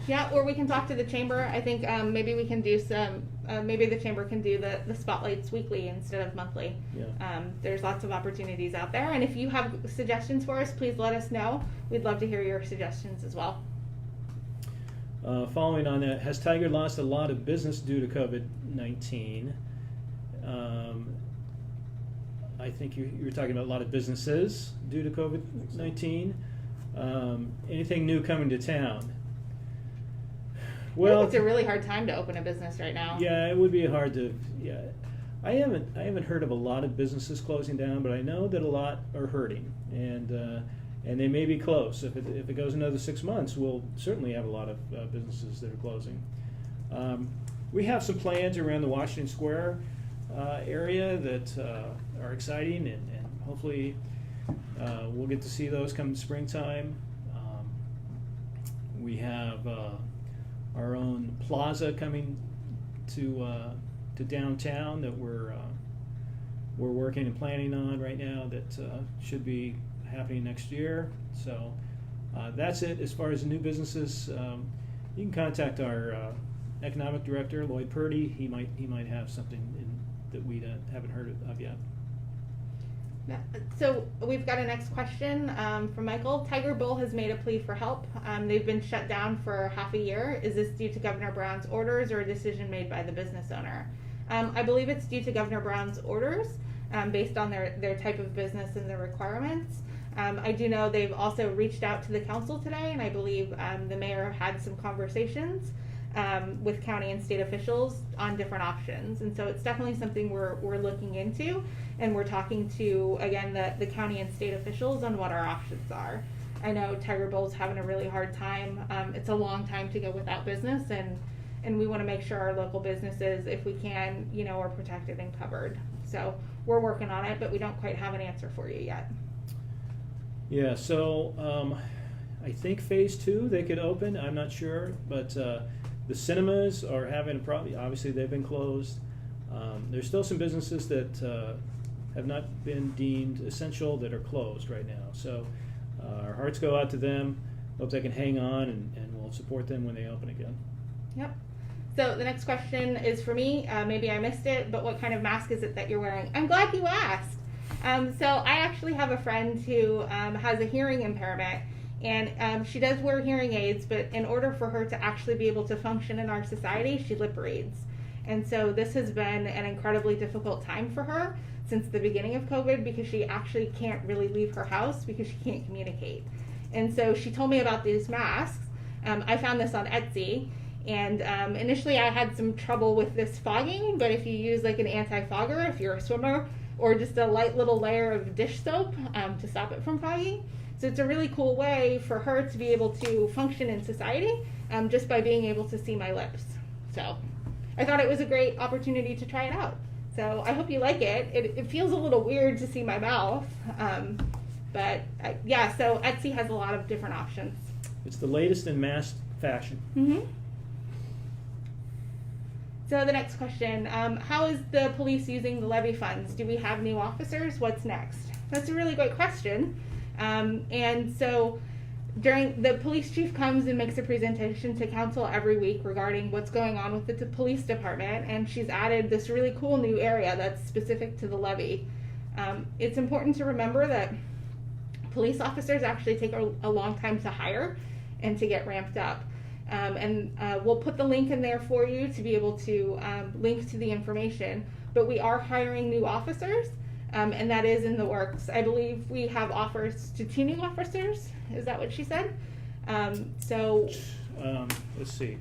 Yeah, or we can talk to the Chamber. I think maybe we can do some, maybe the Chamber can do the spotlights weekly instead of monthly. Yeah. There's lots of opportunities out there, and if you have suggestions for us, please let us know. We'd love to hear your suggestions as well. Following on that, has Tiger lost a lot of business due to COVID-19? I think you're talking about a lot of businesses due to COVID-19. Anything new coming to town? Well, I think it's a really hard time to open a business right now. Yeah, it would be hard to. Yeah, I haven't heard of a lot of businesses closing down, but I know that a lot are hurting, and they may be close. If it goes another 6 months, we'll certainly have a lot of businesses that are closing. We have some plans around the Washington Square area that are exciting, and hopefully we'll get to see those come springtime. We have our own plaza coming to downtown that we're working and planning on right now that should be happening next year. So that's it as far as new businesses. You can contact our economic director, Lloyd Purdy. He might have something that we haven't heard of yet. So we've got a next question from Michael. Tiger Bowl has made a plea for help. They've been shut down for half a year. Is this due to Governor Brown's orders or a decision made by the business owner? I believe it's due to Governor Brown's orders based on their type of business and their requirements. I do know they've also reached out to the council today, and I believe the mayor had some conversations with county and state officials on different options. And so it's definitely something we're looking into, and we're talking to, again, the county and state officials on what our options are. I know Tiger Bowl's having a really hard time. It's a long time to go without business, and we want to make sure our local businesses, if we can, are protected and covered. So we're working on it, but we don't quite have an answer for you yet. Yeah, so I think phase 2 they could open. I'm not sure, but the cinemas are having a problem. Obviously, they've been closed. There's still some businesses that have not been deemed essential that are closed right now. So our hearts go out to them. Hope they can hang on, and we'll support them when they open again. Yep. So the next question is for me. Maybe I missed it, but what kind of mask is it that you're wearing? I'm glad you asked. So I actually have a friend who has a hearing impairment, and she does wear hearing aids, but in order for her to actually be able to function in our society, she lip reads. And so this has been an incredibly difficult time for her since the beginning of COVID, because she actually can't really leave her house because she can't communicate. And so she told me about these masks. I found this on Etsy. And initially I had some trouble with this fogging, but if you use like an anti-fogger, if you're a swimmer, or just a light little layer of dish soap to stop it from fogging. So it's a really cool way for her to be able to function in society just by being able to see my lips. So I thought it was a great opportunity to try it out. So I hope you like it. It feels a little weird to see my mouth, but yeah, so Etsy has a lot of different options. It's the latest in mask fashion. Mm-hmm. So the next question, how is the police using the levy funds? Do we have new officers? What's next? That's a really great question. And so the police chief comes and makes a presentation to council every week regarding what's going on with the police department, and she's added this really cool new area that's specific to the levy. It's important to remember that police officers actually take a long time to hire and to get ramped up. And we'll put the link in there for you to be able to link to the information. But we are hiring new officers, and that is in the works. I believe we have offers to 2 new officers. Is that what she said? Let's see.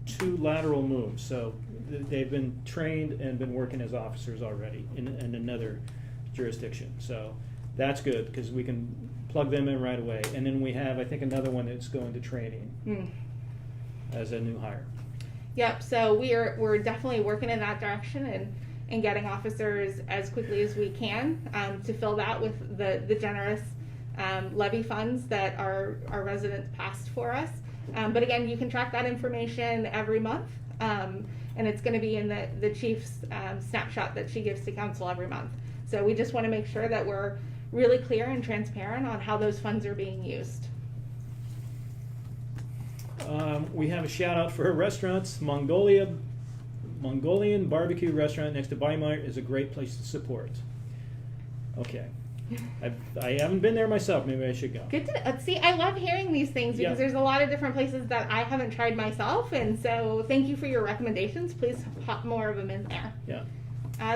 2 lateral moves. So they've been trained and been working as officers already in another jurisdiction. So that's good because we can plug them in right away. And then we have, I think, another one that's going to training. As a new hire. Yep, so we're definitely working in that direction and getting officers as quickly as we can to fill that with the generous levy funds that our residents passed for us. But again, you can track that information every month, and it's going to be in the chief's snapshot that she gives to council every month. So we just want to make sure that we're really clear and transparent on how those funds are being used. We have a shout out for restaurants. Mongolian barbecue restaurant next to Weimar is a great place to support. Okay. I haven't been there myself. Maybe I should go. Good to see. I love hearing these things because there's a lot of different places that I haven't tried myself, and so thank you for your recommendations. Please pop more of them in there. Yeah.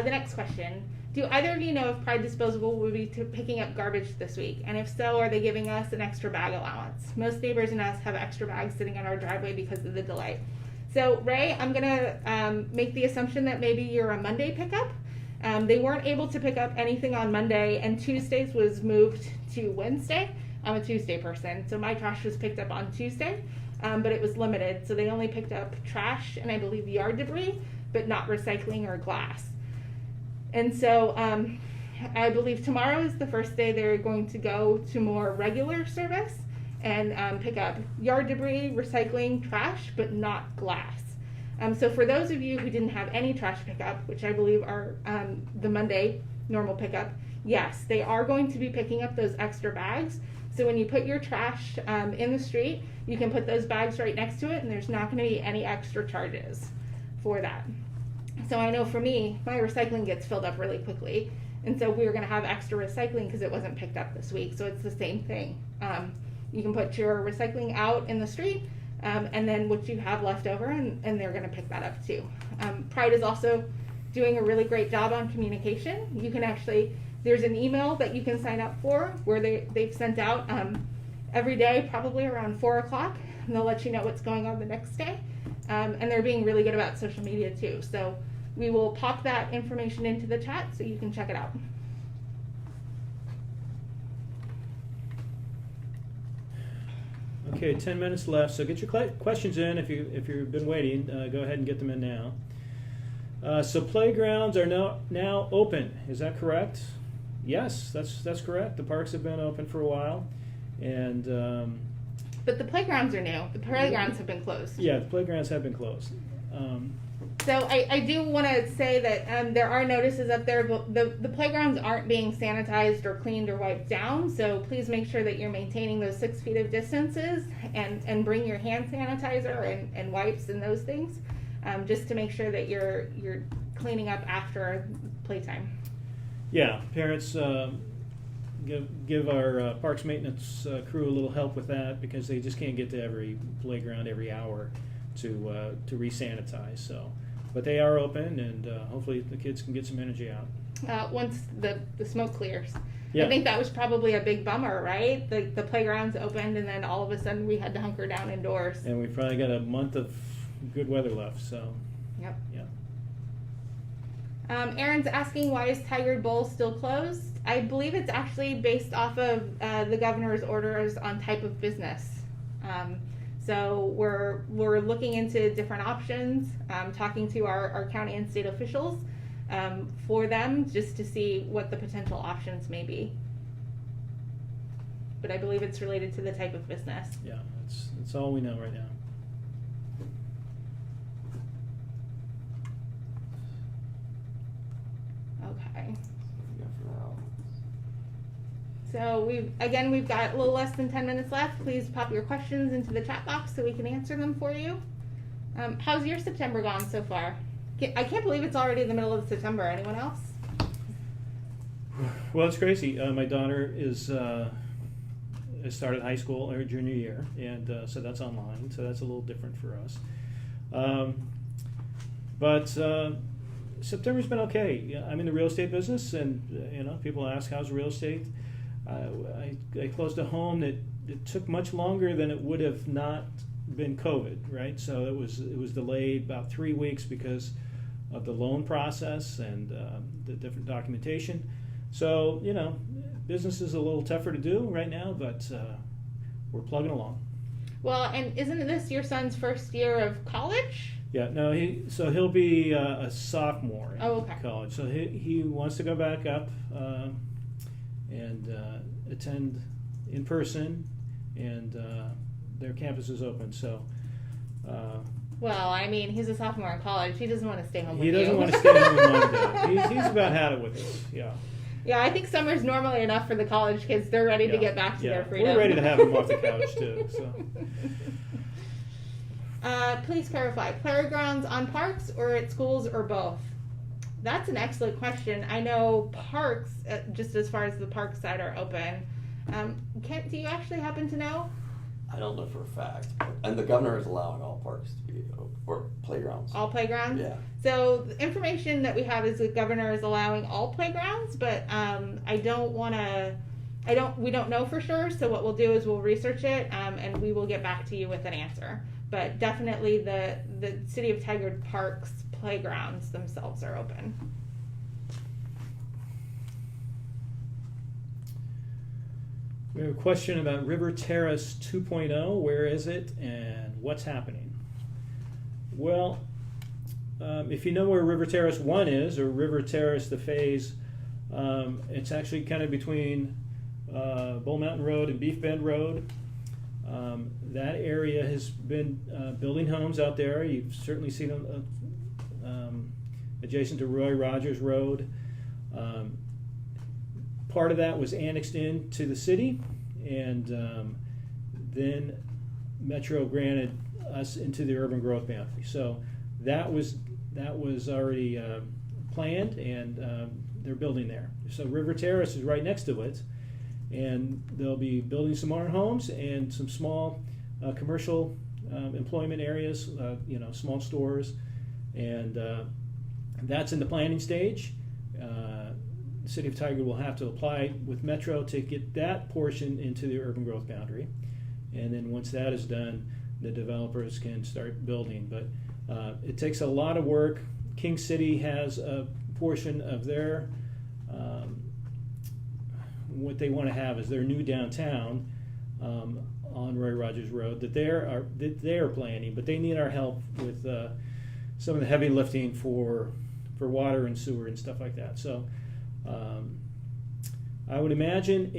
The next question. Do either of you know if Pride Disposable will be picking up garbage this week? And if so, are they giving us an extra bag allowance? Most neighbors and us have extra bags sitting in our driveway because of the delay. So, Ray, I'm going to make the assumption that maybe you're a Monday pickup. They weren't able to pick up anything on Monday, and Tuesdays was moved to Wednesday. I'm a Tuesday person, so my trash was picked up on Tuesday, but it was limited. So they only picked up trash and I believe yard debris, but not recycling or glass. And so I believe tomorrow is the first day they're going to go to more regular service and pick up yard debris, recycling, trash, but not glass. So for those of you who didn't have any trash pickup, which I believe are the Monday normal pickup, yes, they are going to be picking up those extra bags. So when you put your trash in the street, you can put those bags right next to it, and there's not going to be any extra charges for that. So I know for me, my recycling gets filled up really quickly, and so we're going to have extra recycling because it wasn't picked up this week. So it's the same thing. You can put your recycling out in the street, and then what you have left over, and they're going to pick that up too. Pride is also doing a really great job on communication. You can actually There's an email that you can sign up for where they've sent out every day, probably around 4 o'clock, and they'll let you know what's going on the next day. And they're being really good about social media too. So we will pop that information into the chat so you can check it out. Okay, 10 minutes left, so get your questions in if you've been waiting. Go ahead and get them in now. So playgrounds are now open. Is that correct? Yes, that's correct. The parks have been open for a while, and but the playgrounds are new. The playgrounds have been closed. yeah, the playgrounds have been closed. So I do want to say that there are notices up there, but the playgrounds aren't being sanitized or cleaned or wiped down. So please make sure that you're maintaining those 6 feet of distances and bring your hand sanitizer and wipes and those things, just to make sure that you're cleaning up after playtime. Yeah, parents, give our parks maintenance crew a little help with that, because they just can't get to every playground every hour to re-sanitize. So, but they are open, and hopefully the kids can get some energy out once the smoke clears. Yeah. I think that was probably a big bummer, right? The playgrounds opened, and then all of a sudden we had to hunker down indoors. And we've probably got a month of good weather left. So, Yep. yeah. Aaron's asking, why is Tigard Bowl still closed? I believe it's actually based off of the governor's orders on type of business. So we're looking into different options, talking to our county and state officials for them, just to see what the potential options may be. But I believe it's related to the type of business. Yeah, that's all we know right now. Okay. Yeah, for now. So we've got a little less than 10 minutes left. Please pop your questions into the chat box so we can answer them for you. How's your September gone so far? I can't believe it's already the middle of September. Anyone else? Well, it's crazy. My daughter has started high school, her junior year, and so that's online. So that's a little different for us. But September's been okay. Yeah, I'm in the real estate business, and people ask, how's real estate? I closed a home that it took much longer than it would have not been COVID, right? So it was delayed about 3 weeks because of the loan process and the different documentation. So business is a little tougher to do right now, but we're plugging along. Well, and isn't this your son's first year of college? Yeah, no, he'll be a sophomore in college. So he wants to go back up and attend in person, and their campus is open. So. Well, I mean, he's a sophomore in college. He doesn't want to stay home with you. He doesn't want to stay home with Mom and Dad. He's about had it with us. Yeah. Yeah, I think summer's normally enough for the college kids. They're ready to get back to their freedom. We're ready to have them off the couch too. So. Please clarify, playgrounds on parks or at schools or both? That's an excellent question. I know parks, just as far as the park side, are open. Kent, do you actually happen to know? I don't know for a fact. And the governor is allowing all parks to be open, or playgrounds. All playgrounds? Yeah. So the information that we have is the governor is allowing all playgrounds, but we don't know for sure. So what we'll do is we'll research it and we will get back to you with an answer. But definitely the City of Tigard Parks playgrounds themselves are open. We have a question about River Terrace 2.0. Where is it and what's happening? Well, if you know where River Terrace 1 is, or River Terrace the phase, it's actually kind of between Bull Mountain Road and Beef Bend Road. That area has been building homes out there. You've certainly seen them adjacent to Roy Rogers Road. Part of that was annexed into the city, and then Metro granted us into the urban growth boundary. So that was already planned, and they're building there. So River Terrace is right next to it, and they'll be building some more homes and some small commercial employment areas, small stores, and that's in the planning stage. the city of Tigard will have to apply with Metro to get that portion into the urban growth boundary. And then once that is done, the developers can start building. But it takes a lot of work. King City has a portion of their, what they want to have is their new downtown on Roy Rogers Road that they are planning, but they need our help with some of the heavy lifting for water and sewer and stuff like that. So I would imagine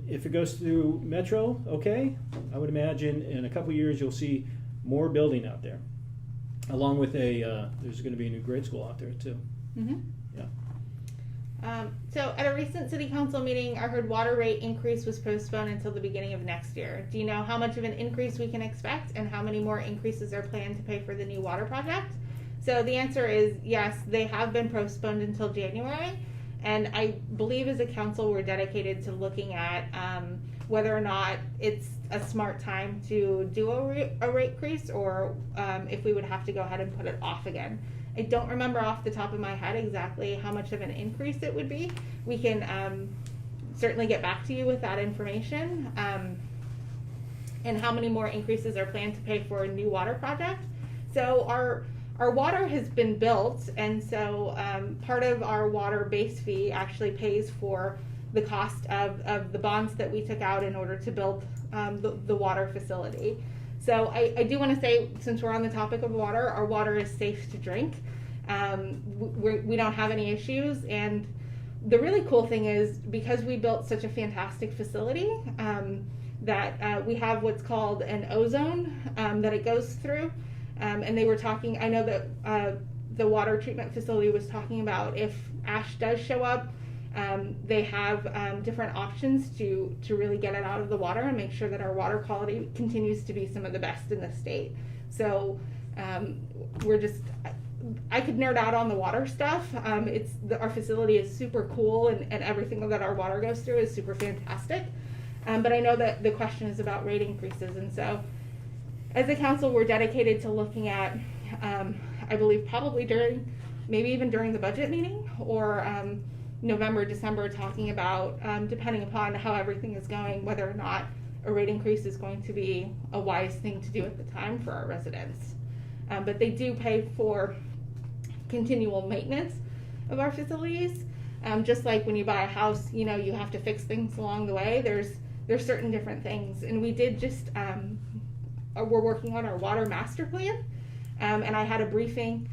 if it goes through Metro, okay, I would imagine in a couple years you'll see more building out there, along with there's going to be a new grade school out there too. Mm-hmm. Yeah. So at a recent city council meeting, I heard water rate increase was postponed until the beginning of next year. Do you know how much of an increase we can expect and how many more increases are planned to pay for the new water project? So the answer is yes, they have been postponed until January. And I believe as a council, we're dedicated to looking at whether or not it's a smart time to do a rate increase or if we would have to go ahead and put it off again. I don't remember off the top of my head exactly how much of an increase it would be. We can certainly get back to you with that information and how many more increases are planned to pay for a new water project. So our water has been built, and so part of our water base fee actually pays for the cost of the bonds that we took out in order to build the water facility. So I do want to say, since we're on the topic of water, our water is safe to drink. We don't have any issues, and the really cool thing is because we built such a fantastic facility that we have what's called an ozone that it goes through. And they were talking, I know that the water treatment facility was talking about if ash does show up, they have different options to really get it out of the water and make sure that our water quality continues to be some of the best in the state. So I could nerd out on the water stuff. Our facility is super cool and everything that our water goes through is super fantastic. But I know that the question is about rate increases, and so as a council, we're dedicated to looking at, I believe probably maybe even during the budget meeting or November, December, talking about, depending upon how everything is going, whether or not a rate increase is going to be a wise thing to do at the time for our residents. But they do pay for continual maintenance of our facilities. Just like when you buy a house, you have to fix things along the way. There's certain different things. And we did just, we're working on our water master plan, and I had a briefing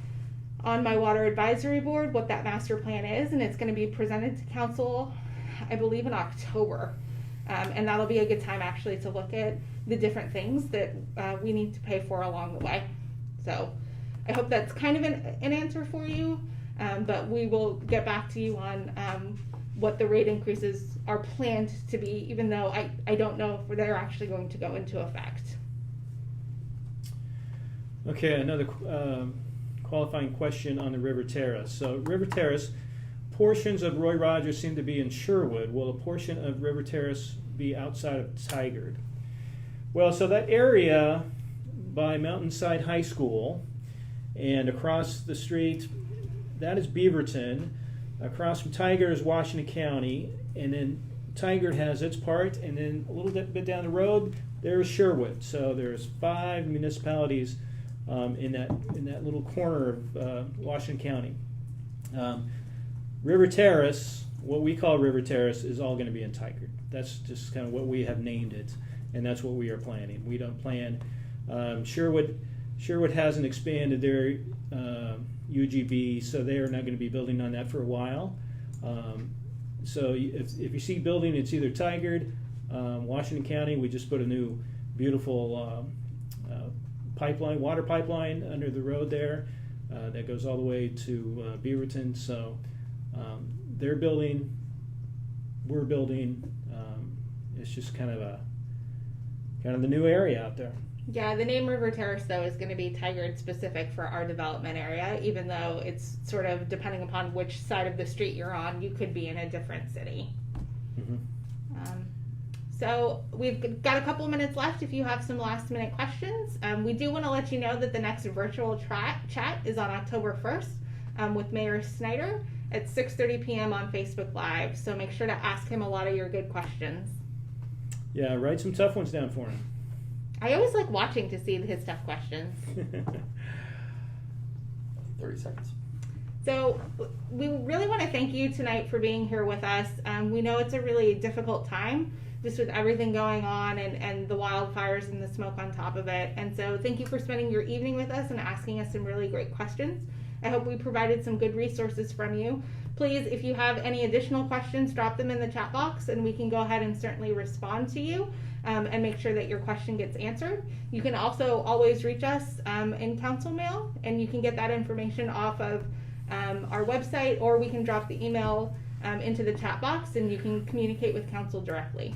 on my water advisory board what that master plan is, and it's going to be presented to council, I believe, in October, and that'll be a good time actually to look at the different things that we need to pay for along the way. So I hope that's kind of an answer for you, but we will get back to you on what the rate increases are planned to be, even though I don't know if they're actually going to go into effect. Okay, another qualifying question on the River Terrace. So River Terrace, portions of Roy Rogers seem to be in Sherwood. Will a portion of River Terrace be outside of Tigard? Well, so that area by Mountainside High School and across the street, that is Beaverton. Across from Tigard is Washington County, and then Tigard has its part, and then a little bit down the road, there's Sherwood. So there's 5 municipalities in that little corner of Washington County. River Terrace, what we call River Terrace, is all going to be in Tigard. That's just kind of what we have named it, and that's what we are planning. We don't plan. Sherwood hasn't expanded their UGB, so they are not going to be building on that for a while. So if you see building, it's either Tigard, Washington County. We just put a new beautiful water pipeline under the road there that goes all the way to Beaverton. So they're building, we're building. It's just kind of the new area out there. Yeah, the name River Terrace though is going to be Tigard specific for our development area, even though it's sort of depending upon which side of the street you're on, you could be in a different city. Mm-hmm. So we've got a couple of minutes left if you have some last minute questions. We do want to let you know that the next virtual chat is on October 1st with Mayor Snyder. at 6:30 p.m. on Facebook Live. So make sure to ask him a lot of your good questions. Yeah, write some tough ones down for him. I always like watching to see his tough questions. 30 seconds. So we really want to thank you tonight for being here with us. We know it's a really difficult time, just with everything going on and the wildfires and the smoke on top of it. And so thank you for spending your evening with us and asking us some really great questions. I hope we provided some good resources from you. Please, if you have any additional questions, drop them in the chat box and we can go ahead and certainly respond to you and make sure that your question gets answered. You can also always reach us in council mail, and you can get that information off of our website, or we can drop the email into the chat box and you can communicate with council directly.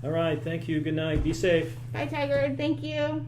All right, thank you. Good night. Be safe. Bye, Tiger. Thank you.